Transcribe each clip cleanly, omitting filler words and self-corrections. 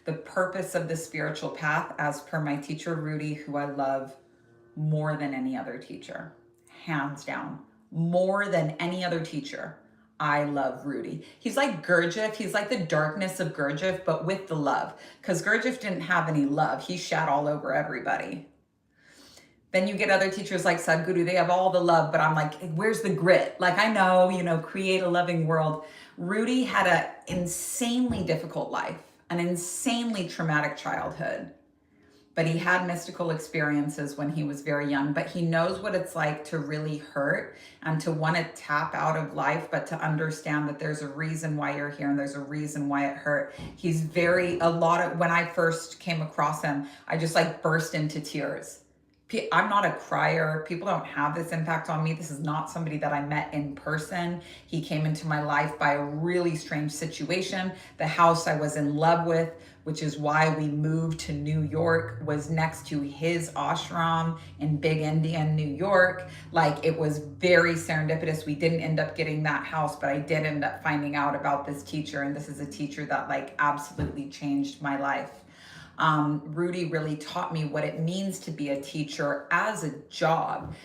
The purpose of the spiritual path, as per my teacher, Rudy, who I love more than any other teacher, hands down, more than any other teacher. I love Rudy. He's like Gurdjieff. He's like the darkness of Gurdjieff, but with the love. Because Gurdjieff didn't have any love. He shat all over everybody. Then you get other teachers like Sadhguru. They have all the love, but I'm like, where's the grit? Like, I know, create a loving world. Rudy had an insanely difficult life, an insanely traumatic childhood. But he had mystical experiences when he was very young, but he knows what it's like to really hurt and to want to tap out of life, but to understand that there's a reason why you're here and there's a reason why it hurt. He's when I first came across him, I just like burst into tears. I'm not a crier. People don't have this impact on me. This is not somebody that I met in person. He came into my life by a really strange situation. The house I was in love with, which is why we moved to New York, was next to his ashram in Big India, New York. Like, it was very serendipitous. We didn't end up getting that house, but I did end up finding out about this teacher. And this is a teacher that like absolutely changed my life. Rudy really taught me what it means to be a teacher as a job.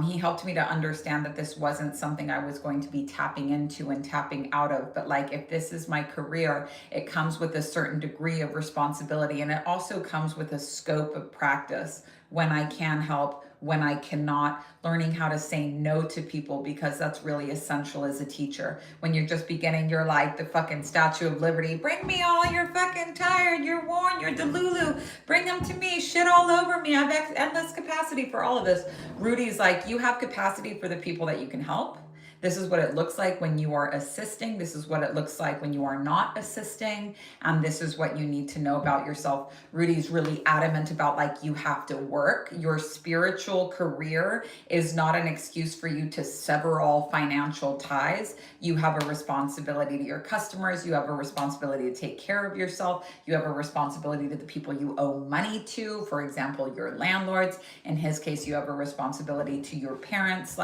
He helped me to understand that this wasn't something I was going to be tapping into and tapping out of, but like, if this is my career, it comes with a certain degree of responsibility, and it also comes with a scope of practice. When I can help, when I cannot, learning how to say no to people, because that's really essential as a teacher. When you're just beginning, you're like the fucking Statue of Liberty. Bring me all, you're fucking tired, you're worn, you're delulu. Bring them to me, shit all over me. I have endless capacity for all of this. Rudy's like, you have capacity for the people that you can help. This is what it looks like when you are assisting. This is what it looks like when you are not assisting. And this is what you need to know about yourself. Rudy's really adamant about like, you have to work. Your spiritual career is not an excuse for you to sever all financial ties. You have a responsibility to your customers. You have a responsibility to take care of yourself. You have a responsibility to the people you owe money to. For example, your landlords. In his case, you have a responsibility to your parents.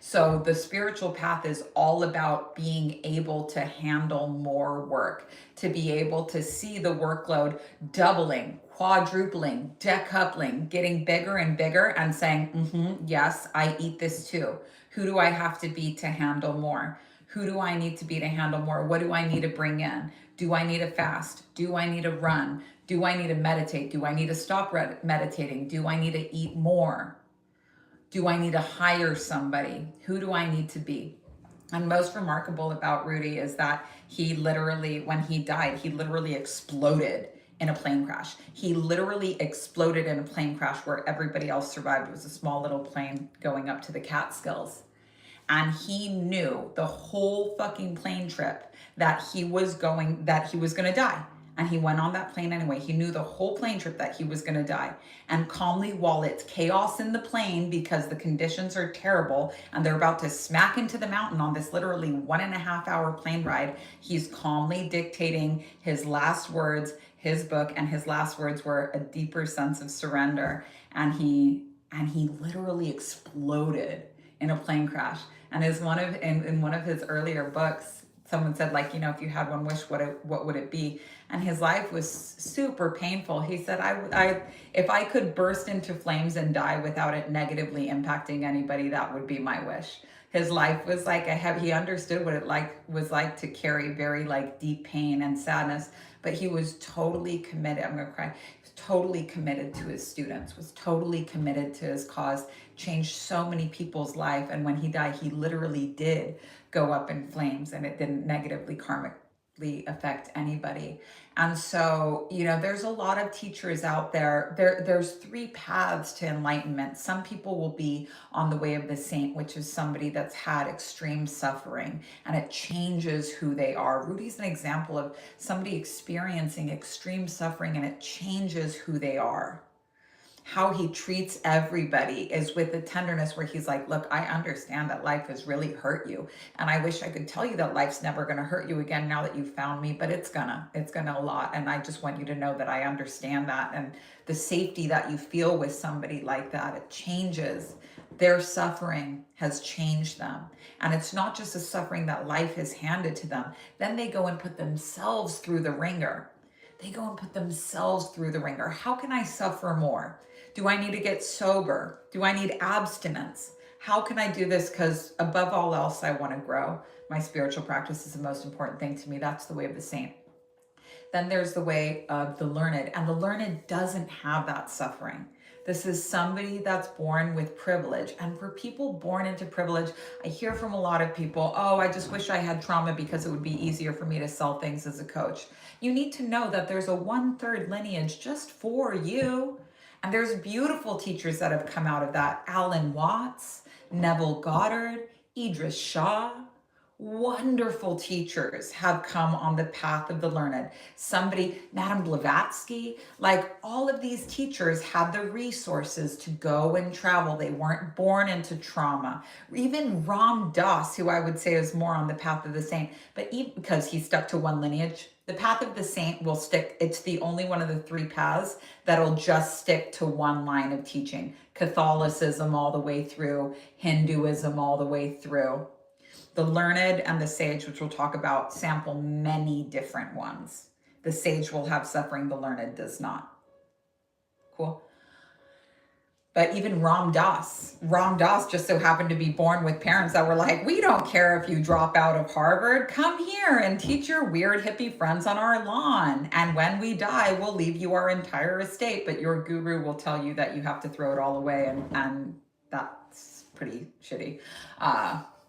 So the spiritual path is all about being able to handle more work, to be able to see the workload doubling, quadrupling, decoupling, getting bigger and bigger, and saying, yes, I eat this too. Who do I have to be to handle more? Who do I need to be to handle more? What do I need to bring in? Do I need to fast? Do I need to run? Do I need to meditate? Do I need to stop meditating? Do I need to eat more? Do I need to hire somebody? Who do I need to be? And most remarkable about Rudy is that he literally, when he died, he literally exploded in a plane crash. He literally exploded in a plane crash where everybody else survived. It was a small little plane going up to the Catskills. And he knew the whole fucking plane trip that he was going to die. And he went on that plane anyway. He knew the whole plane trip that he was going to die. And calmly, while it's chaos in the plane because the conditions are terrible and they're about to smack into the mountain on this literally 1.5 hour plane ride, he's calmly dictating his last words, his book, and his last words were a deeper sense of surrender. And he literally exploded in a plane crash. And in one of his earlier books, someone said, like, if you had one wish, what would it be? And his life was super painful. He said, if I could burst into flames and die without it negatively impacting anybody, that would be my wish. His life was like he understood what it was like to carry very like deep pain and sadness, but he was totally committed. I'm gonna cry. He was totally committed to his students, was totally committed to his cause, changed so many people's life. And when he died, he literally did go up in flames, and it didn't negatively karmically affect anybody. And so, there's a lot of teachers out there. There's 3 paths to enlightenment. Some people will be on the way of the saint, which is somebody that's had extreme suffering and it changes who they are. Rudy's an example of somebody experiencing extreme suffering and it changes who they are. How he treats everybody is with a tenderness where he's like, look, I understand that life has really hurt you. And I wish I could tell you that life's never going to hurt you again now that you've found me, but it's gonna a lot. And I just want you to know that I understand that. And the safety that you feel with somebody like that, it changes. Their suffering has changed them. And it's not just the suffering that life has handed to them. Then they go and put themselves through the ringer. They go and put themselves through the ringer. How can I suffer more? Do I need to get sober? Do I need abstinence? How can I do this? Because above all else, I want to grow. My spiritual practice is the most important thing to me. That's the way of the saint. Then there's the way of the learned, and the learned doesn't have that suffering. This is somebody that's born with privilege. And for people born into privilege, I hear from a lot of people, oh, I just wish I had trauma because it would be easier for me to sell things as a coach. You need to know that there's a 1/3 lineage just for you. And there's beautiful teachers that have come out of that. Alan Watts, Neville Goddard, Idris Shah. Wonderful teachers have come on the path of the learned. Somebody, Madame Blavatsky, like all of these teachers had the resources to go and travel. They weren't born into trauma. Even Ram Dass, who I would say is more on the path of the saint, but even because he stuck to one lineage, the path of the saint will stick. It's the only one of the 3 paths that'll just stick to one line of teaching. Catholicism all the way through, Hinduism all the way through. The learned and the sage, which we'll talk about, sample many different ones. The sage will have suffering, the learned does not. Cool. But even Ram Dass just so happened to be born with parents that were like, we don't care if you drop out of Harvard, come here and teach your weird hippie friends on our lawn. And when we die, we'll leave you our entire estate, but your guru will tell you that you have to throw it all away. And that's pretty shitty.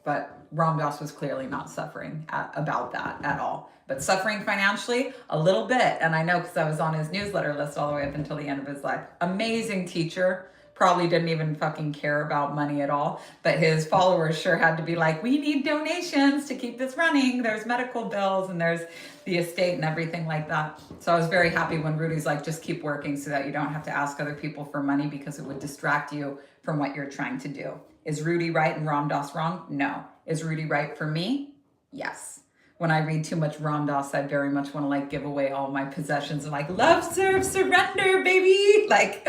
But Ram Dass was clearly not suffering about that at all. But suffering financially, a little bit. And I know because I was on his newsletter list all the way up until the end of his life. Amazing teacher. Probably didn't even fucking care about money at all. But his followers sure had to be like, we need donations to keep this running. There's medical bills and there's the estate and everything like that. So I was very happy when Rudy's like, just keep working so that you don't have to ask other people for money because it would distract you from what you're trying to do. Is Rudy right and Ram Dass wrong? No. Is Rudy right for me? Yes. When I read too much Ram Dass, I very much want to like give away all my possessions and like, love, serve, surrender, baby. Like,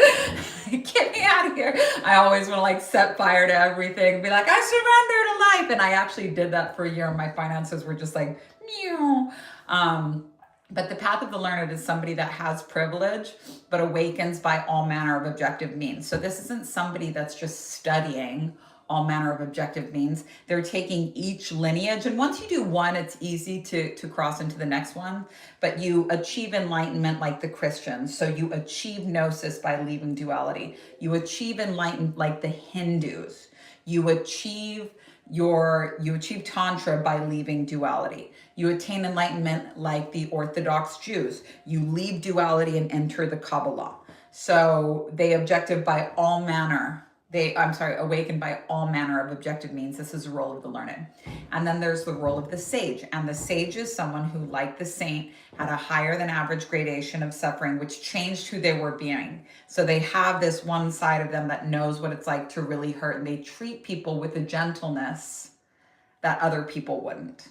get me out of here. I always want to like set fire to everything and be like, I surrender to life. And I actually did that for a year and my finances were just like, meow. But the path of the learned is somebody that has privilege, but awakens by all manner of objective means. So this isn't somebody that's just studying all manner of objective means. They're taking each lineage. And once you do one, it's easy to cross into the next one. But you achieve enlightenment like the Christians. So you achieve gnosis by leaving duality. You achieve enlightenment like the Hindus. You achieve Tantra by leaving duality. You attain enlightenment like the Orthodox Jews. You leave duality and enter the Kabbalah. So they awaken by all manner of objective means. This is the role of the learned. And then there's the role of the sage. And the sage is someone who, like the saint, had a higher than average gradation of suffering, which changed who they were being. So they have this one side of them that knows what it's like to really hurt, and they treat people with a gentleness that other people wouldn't.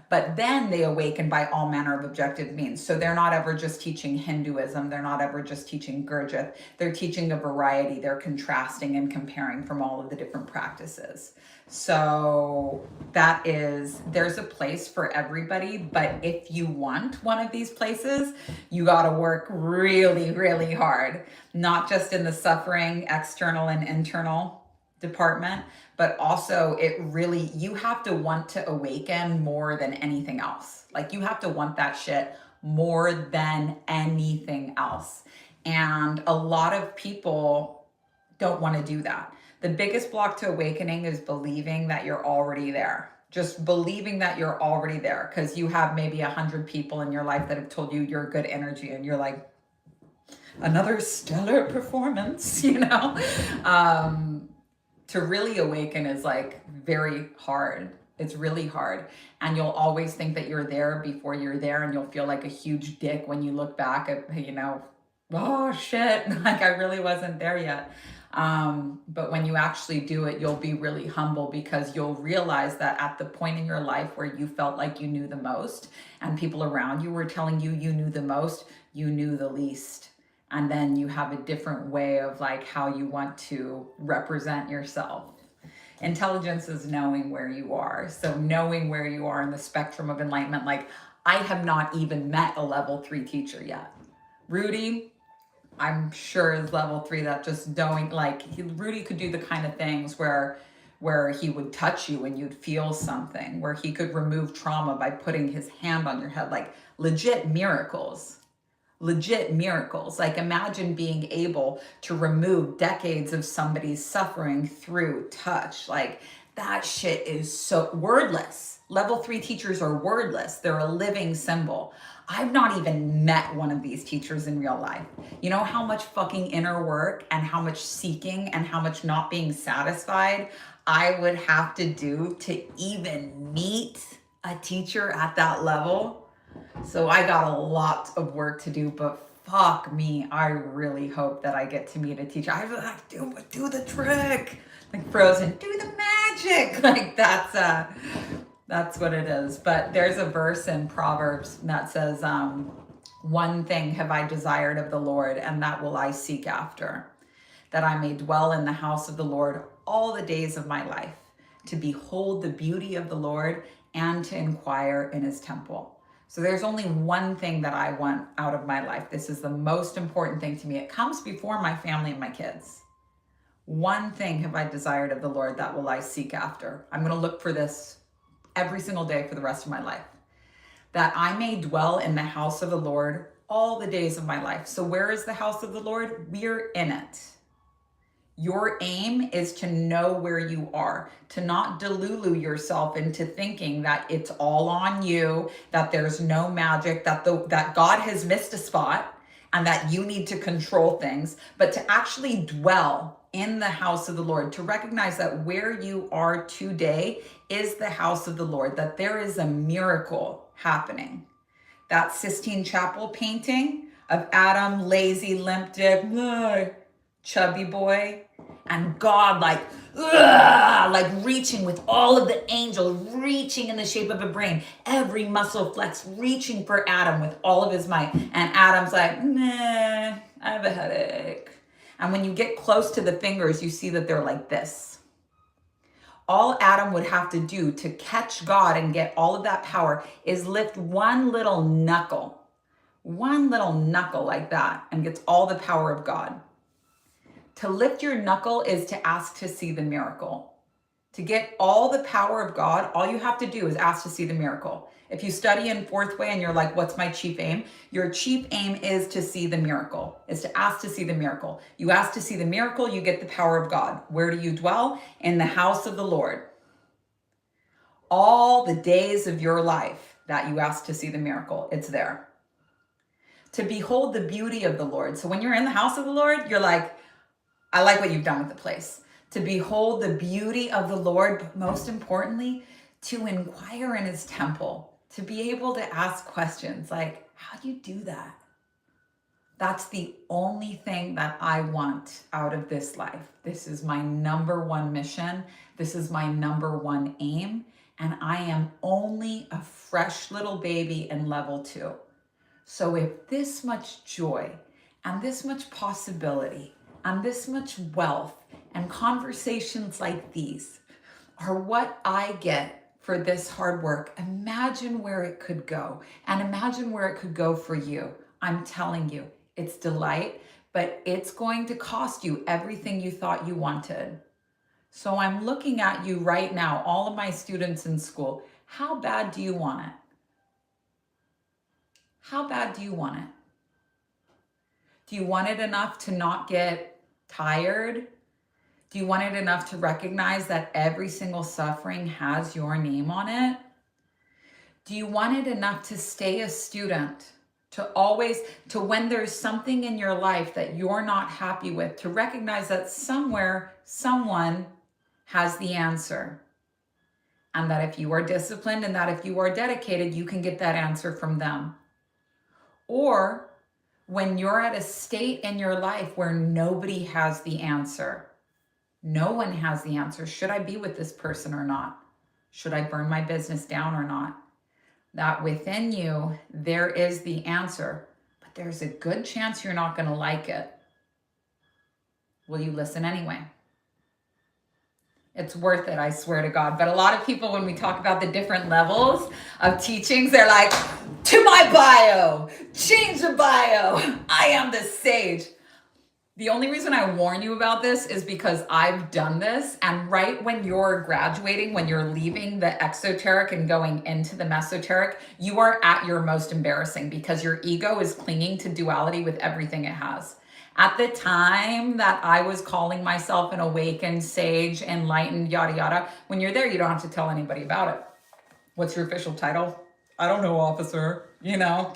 But then they awaken by all manner of objective means. So they're not ever just teaching Hinduism. They're not ever just teaching Gurdjieff. They're teaching a variety. They're contrasting and comparing from all of the different practices. So there's a place for everybody. But if you want one of these places, you got to work really, really hard. Not just in the suffering, external and internal department, but also you have to want to awaken more than anything else. Like you have to want that shit more than anything else. And a lot of people don't want to do that. The biggest block to awakening is believing that you're already there. Just believing that you're already there, because you have maybe 100 people in your life that have told you you're good energy and you're like, another stellar performance, to really awaken is like very hard. It's really hard. And you'll always think that you're there before you're there. And you'll feel like a huge dick when you look back at, oh shit, like I really wasn't there yet. But when you actually do it, you'll be really humble, because you'll realize that at the point in your life where you felt like you knew the most and people around you were telling you you knew the most, you knew the least. And then you have a different way of like how you want to represent yourself. Intelligence is knowing where you are. So knowing where you are in the spectrum of enlightenment, like I have not even met a level 3 teacher yet. Rudy, I'm sure is level 3 that just don't, like, Rudy could do the kind of things where he would touch you and you'd feel something, where he could remove trauma by putting his hand on your head, like legit miracles. Legit miracles. Like, imagine being able to remove decades of somebody's suffering through touch. Like, that shit is so wordless. Level 3 teachers are wordless. They're a living symbol. I've not even met one of these teachers in real life. You know how much fucking inner work and how much seeking and how much not being satisfied I would have to do to even meet a teacher at that level? So I got a lot of work to do, but fuck me, I really hope that I get to meet a teacher. I like, do the trick, like Frozen, do the magic. Like, that's what it is. But there's a verse in Proverbs that says, one thing have I desired of the Lord, and that will I seek after, that I may dwell in the house of the Lord all the days of my life, to behold the beauty of the Lord and to inquire in his temple. So there's only one thing that I want out of my life. This is the most important thing to me. It comes before my family and my kids. One thing have I desired of the Lord, that will I seek after. I'm going to look for this every single day for the rest of my life. That I may dwell in the house of the Lord all the days of my life. So where is the house of the Lord? We're in it. Your aim is to know where you are, to not delulu yourself into thinking that it's all on you, that there's no magic, that God has missed a spot and that you need to control things, but to actually dwell in the house of the Lord, to recognize that where you are today is the house of the Lord, that there is a miracle happening. That Sistine Chapel painting of Adam, lazy, limp dick, chubby boy, and God like reaching with all of the angels, reaching in the shape of a brain, every muscle flex, reaching for Adam with all of his might. And Adam's like, nah, I have a headache. And when you get close to the fingers, you see that they're like this. All Adam would have to do to catch God and get all of that power is lift one little knuckle like that, and gets all the power of God. To lift your knuckle is to ask to see the miracle. To get all the power of God, all you have to do is ask to see the miracle. If you study in fourth way and you're like, what's my chief aim? Your chief aim is to see the miracle, is to ask to see the miracle. You ask to see the miracle, you get the power of God. Where do you dwell? In the house of the Lord. All the days of your life that you ask to see the miracle, it's there. To behold the beauty of the Lord. So when you're in the house of the Lord, you're like, I like what you've done with the place. To behold the beauty of the Lord, but most importantly, to inquire in his temple, to be able to ask questions like, how do you do that? That's the only thing that I want out of this life. This is my number one mission. This is my number one aim. And I am only a fresh little baby in level 2. So if this much joy and this much possibility and this much wealth and conversations like these are what I get for this hard work, imagine where it could go, and imagine where it could go for you. I'm telling you, it's delight, but it's going to cost you everything you thought you wanted. So I'm looking at you right now, all of my students in school. How bad do you want it? How bad do you want it? Do you want it enough to not get tired? Do you want it enough to recognize that every single suffering has your name on it? Do you want it enough to stay a student, to when there's something in your life that you're not happy with, to recognize that somewhere, someone has the answer? And that if you are disciplined and that if you are dedicated, you can get that answer from them. Or when you're at a state in your life where nobody has the answer, no one has the answer. Should I be with this person or not? Should I burn my business down or not? That within you, there is the answer, but there's a good chance you're not going to like it. Will you listen anyway? It's worth it, I swear to God. But a lot of people, when we talk about the different levels of teachings, they're like, to my bio, change the bio. I am the sage. The only reason I warn you about this is because I've done this. And right when you're graduating, when you're leaving the exoteric and going into the mesoteric, you are at your most embarrassing because your ego is clinging to duality with everything it has. At the time that I was calling myself an awakened sage, enlightened, yada, yada, when you're there, you don't have to tell anybody about it. What's your official title? I don't know, officer. You know,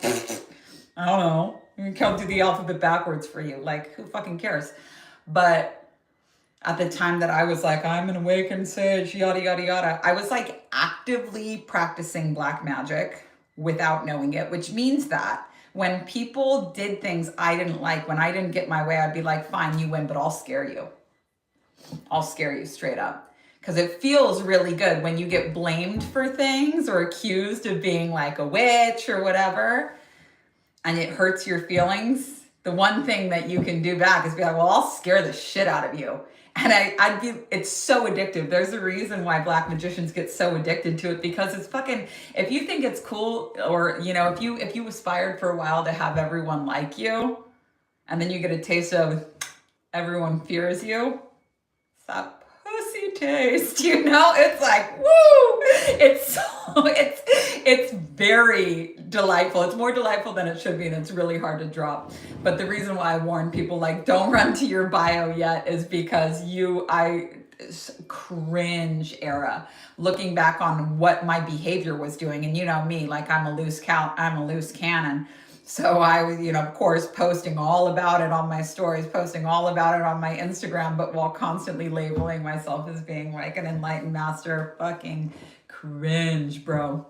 I don't know. We can do the alphabet backwards for you. Like, who fucking cares? But at the time that I was like, I'm an awakened sage, yada, yada, yada, I was like actively practicing black magic without knowing it, which means that when people did things I didn't like, when I didn't get my way, I'd be like, fine, you win, but I'll scare you. I'll scare you straight up. Because it feels really good when you get blamed for things or accused of being like a witch or whatever, and it hurts your feelings. The one thing that you can do back is be like, well, I'll scare the shit out of you. And it's so addictive. There's a reason why black magicians get so addicted to it, because it's fucking, if you think it's cool, or, you know, if you aspired for a while to have everyone like you, and then you get a taste of everyone fears you, it's that pussy taste, you know? It's like, woo! It's very delightful. It's more delightful than it should be, and it's really hard to drop. But the reason why I warn people, like, don't run to your bio yet, is because I cringe era, looking back on what my behavior was doing. And you know me, like, I'm a loose cannon. So I was, you know, of course, posting all about it on my stories, posting all about it on my Instagram, but while constantly labeling myself as being like an enlightened master. Fucking cringe, bro.